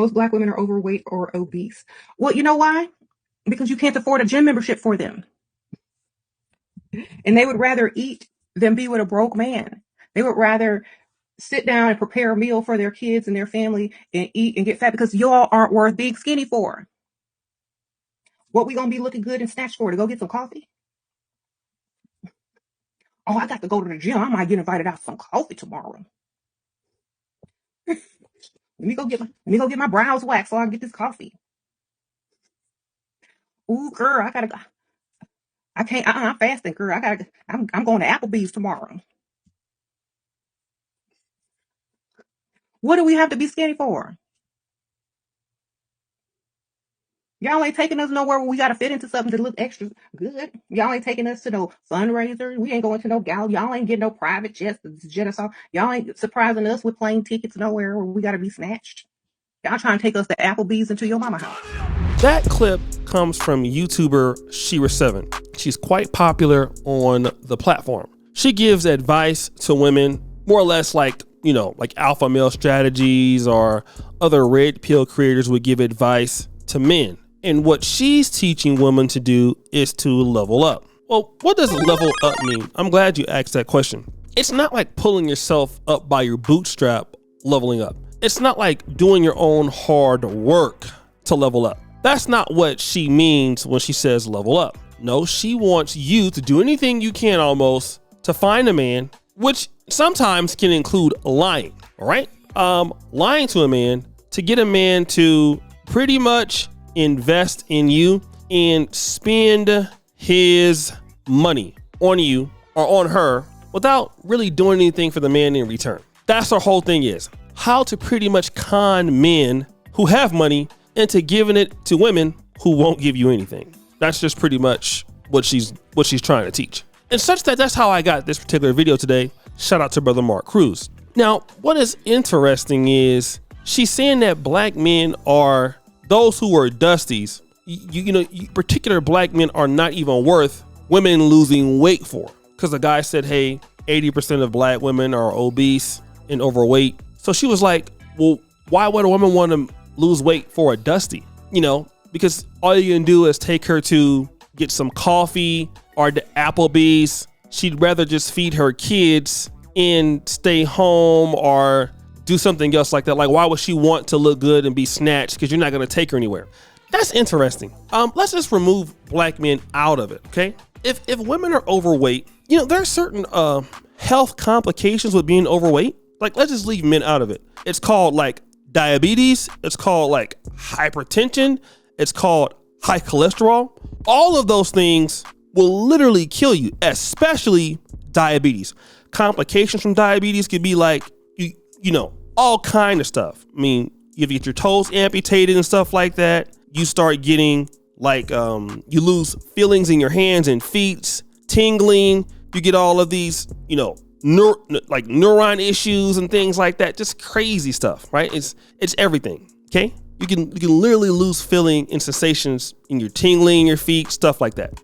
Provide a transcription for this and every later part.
most Black women are overweight or obese. Well, you know why? Because you can't afford a gym membership for them. And they would rather eat than be with a broke man. They would rather sit down and prepare a meal for their kids and their family and eat and get fat because y'all aren't worth being skinny for. What we gonna be looking good and snatched for? To go get some coffee? Oh, I got to go to the gym. I might get invited out for some coffee tomorrow. Let me go get my brows waxed so I can get this coffee. Ooh, girl, I gotta go. I can't. I'm fasting, girl. I'm going to Applebee's tomorrow. What do we have to be skinny for? Y'all ain't taking us nowhere where we got to fit into something to look extra good. Y'all ain't taking us to no fundraisers. We ain't going to no gal. Y'all ain't getting no private jets to jet us off. Y'all ain't surprising us with plane tickets nowhere where we got to be snatched. Y'all trying to take us to Applebee's into your mama house. That clip comes from YouTuber Shera7. She's quite popular on the platform. She gives advice to women, more or less like alpha male strategies, or other red pill creators would give advice to men. And what she's teaching women to do is to level up. Well, what does level up mean? I'm glad you asked that question. It's not like pulling yourself up by your bootstrap, leveling up. It's not like doing your own hard work to level up. That's not what she means when she says level up. No, she wants you to do anything you can almost to find a man, which sometimes can include lying, all right? Lying to a man to get a man to pretty much invest in you and spend his money on you or on her without really doing anything for the man in return. That's her whole thing, is how to pretty much con men who have money into giving it to women who won't give you anything. That's just pretty much what she's trying to teach. And such that's how I got this particular video today. Shout out to brother Mark Cruz. Now, what is interesting is she's saying that Black men are those who are dusties. Particular Black men are not even worth women losing weight for. Because the guy said, hey, 80% of Black women are obese and overweight. So she was like, well, why would a woman want to lose weight for a dusty? Because all you can do is take her to get some coffee or the Applebee's. She'd rather just feed her kids and stay home or do something else like that. Like, why would she want to look good and be snatched? Because you're not going to take her anywhere. That's interesting. Let's just remove Black men out of it, okay? If women are overweight, there are certain health complications with being overweight. Like, let's just leave men out of it. It's called like diabetes. It's called like hypertension. It's called high cholesterol. All of those things will literally kill you, especially diabetes. Complications from diabetes could be like, all kind of stuff. I mean, if you get your toes amputated and stuff like that, you start getting like, you lose feelings in your hands and feet, tingling. You get all of these, neuron issues and things like that. Just crazy stuff, right? It's everything. Okay. You can literally lose feeling and sensations in your tingling, in your feet, stuff like that.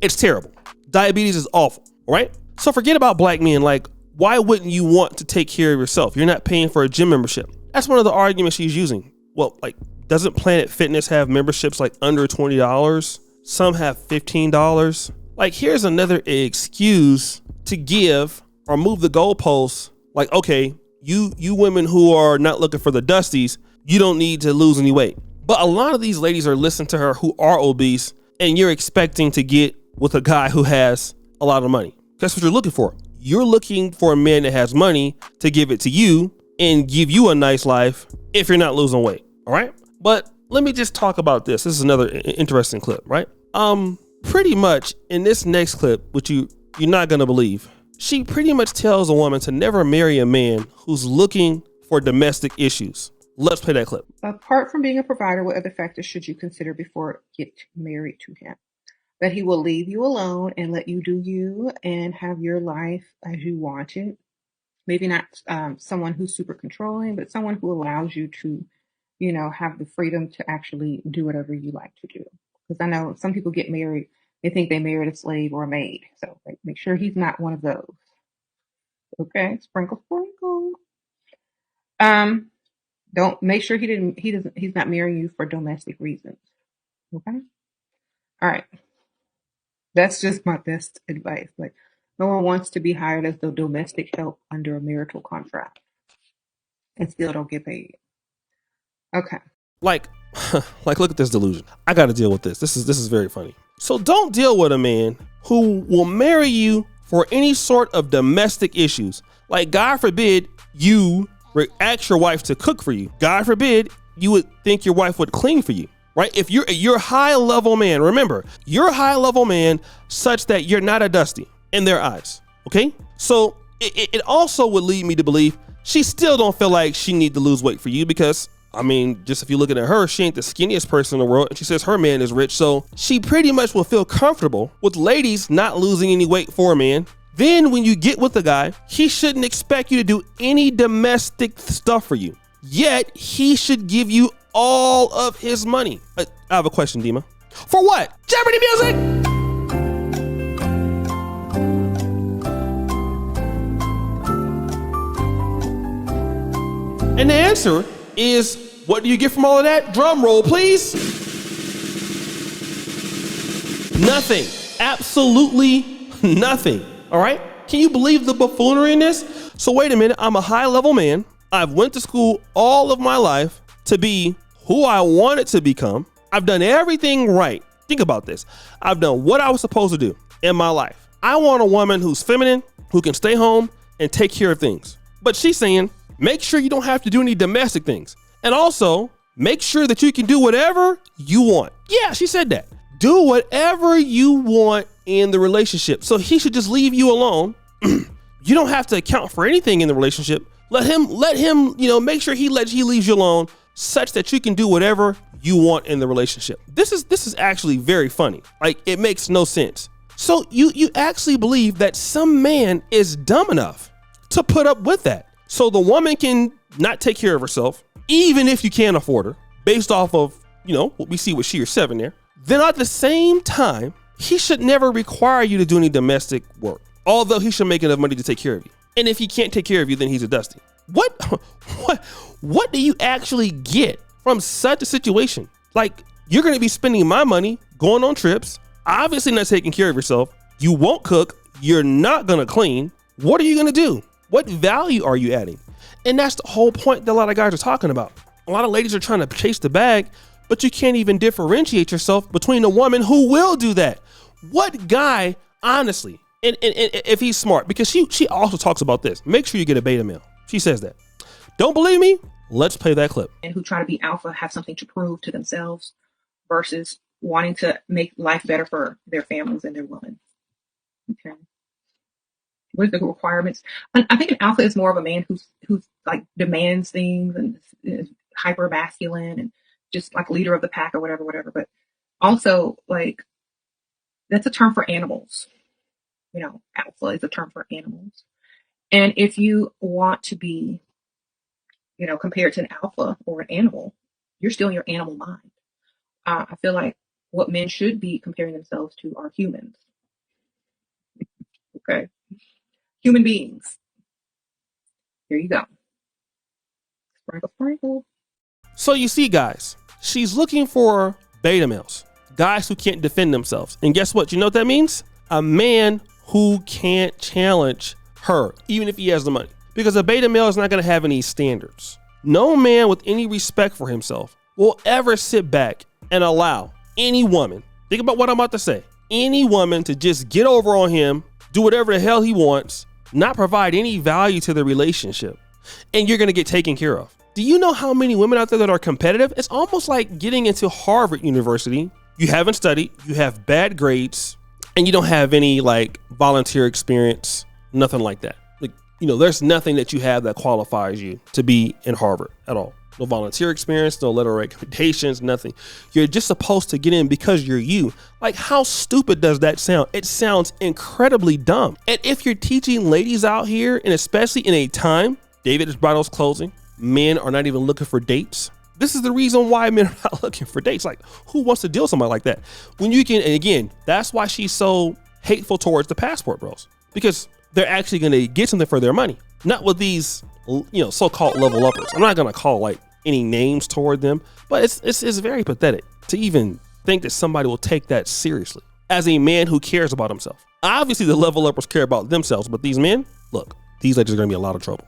It's terrible. Diabetes is awful, right? So forget about Black men. Like, why wouldn't you want to take care of yourself? You're not paying for a gym membership. That's one of the arguments she's using. Well, like, doesn't Planet Fitness have memberships like under $20? Some have $15. Like, here's another excuse to give or move the goalposts. Like, okay, you women who are not looking for the dusties, you don't need to lose any weight. But a lot of these ladies are listening to her who are obese, and you're expecting to get with a guy who has a lot of money. That's what you're looking for. You're looking for a man that has money to give it to you and give you a nice life if you're not losing weight. All right. But let me just talk about this. This is another interesting clip, right? Pretty much in this next clip, which you're not going to believe, she pretty much tells a woman to never marry a man who's looking for domestic issues. Let's play that clip. Apart from being a provider, what other factors should you consider before get married to him? That he will leave you alone and let you do you and have your life as you want it. Maybe not someone who's super controlling, but someone who allows you to, have the freedom to actually do whatever you like to do. Because I know some people get married, they think they married a slave or a maid. So make sure he's not one of those. Okay, sprinkle, sprinkle. Don't make sure he's not marrying you for domestic reasons. Okay? All right. That's just my best advice. Like, no one wants to be hired as the domestic help under a marital contract and still don't get paid. Okay. Like, like, look at this delusion. I got to deal with this. This is very funny. So don't deal with a man who will marry you for any sort of domestic issues. Like, God forbid you ask your wife to cook for you. God forbid you would think your wife would clean for you, right? If you're a high level man, remember, you're a high level man such that you're not a Dusty in their eyes. Okay. So it also would lead me to believe she still don't feel like she need to lose weight for you, because I mean, just if you're looking at her, she ain't the skinniest person in the world, and she says her man is rich, so she pretty much will feel comfortable with ladies not losing any weight for a man. Then when you get with a guy, he shouldn't expect you to do any domestic stuff for you, yet he should give you all of his money. I have a question, Dima. For what? Jeopardy music! And the answer is, what do you get from all of that? Drum roll, please. Nothing. Absolutely nothing. All right? Can you believe the buffoonery in this? So wait a minute. I'm a high level man. I've went to school all of my life to be who I wanted to become. I've done everything right. Think about this. I've done what I was supposed to do in my life. I want a woman who's feminine, who can stay home and take care of things. But she's saying, make sure you don't have to do any domestic things. And also, make sure that you can do whatever you want. Yeah, she said that. Do whatever you want in the relationship. So he should just leave you alone. You don't have to account for anything in the relationship. Let him, make sure he leaves you alone such that you can do whatever you want in the relationship. This is actually very funny. Like, it makes no sense. So you actually believe that some man is dumb enough to put up with that. So the woman can not take care of herself, even if you can't afford her, based off of, what we see with She or 7 there. Then at the same time, he should never require you to do any domestic work, although he should make enough money to take care of you. And if he can't take care of you, then he's a Dusty. What do you actually get from such a situation? Like, you're going to be spending my money, going on trips, obviously not taking care of yourself. You won't cook. You're not going to clean. What are you going to do? What value are you adding? And that's the whole point that a lot of guys are talking about. A lot of ladies are trying to chase the bag, but you can't even differentiate yourself between a woman who will do that. What guy, honestly, and if he's smart, because she also talks about this, make sure you get a beta male. She says that. Don't believe me? Let's play that clip. And who try to be alpha have something to prove to themselves versus wanting to make life better for their families and their women. Okay. What are the requirements? I think an alpha is more of a man who's like demands things and is hyper masculine and just like leader of the pack or whatever. But also, like, that's a term for animals. Alpha is a term for animals. And if you want to be, compared to an alpha or an animal, you're still in your animal mind. I feel like what men should be comparing themselves to are humans. Okay. Human beings. Here you go. Sprinkle, sprinkle. So you see, guys, she's looking for beta males, guys who can't defend themselves. And guess what? You know what that means? A man who can't challenge her, even if he has the money. Because a beta male is not going to have any standards. No man with any respect for himself will ever sit back and allow any woman, think about what I'm about to say, any woman to just get over on him, do whatever the hell he wants, not provide any value to the relationship, and you're going to get taken care of. Do you know how many women out there that are competitive? It's almost like getting into Harvard University. You haven't studied, you have bad grades, and you don't have any like volunteer experience, nothing like that. Like, there's nothing that you have that qualifies you to be in Harvard at all. No volunteer experience, no letter of recommendations, nothing. You're just supposed to get in because you're you. Like, how stupid does that sound? It sounds incredibly dumb. And if you're teaching ladies out here, and especially in a time, David's Bridal's closing, men are not even looking for dates. This is the reason why men are not looking for dates. Like, who wants to deal with somebody like that? When you can, and again, that's why she's so hateful towards the passport bros, because they're actually going to get something for their money, not with these, so-called level uppers. I'm not going to call like any names toward them, but it's very pathetic to even think that somebody will take that seriously as a man who cares about himself. Obviously, the level uppers care about themselves, but these men, look, these ladies are going to be in a lot of trouble.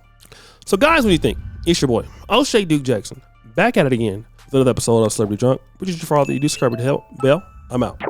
So guys, what do you think? It's your boy, O'Shea Duke Jackson, back at it again with another episode of Celebrity Drunk. Producer for all that you do, subscribe to the bell. I'm out.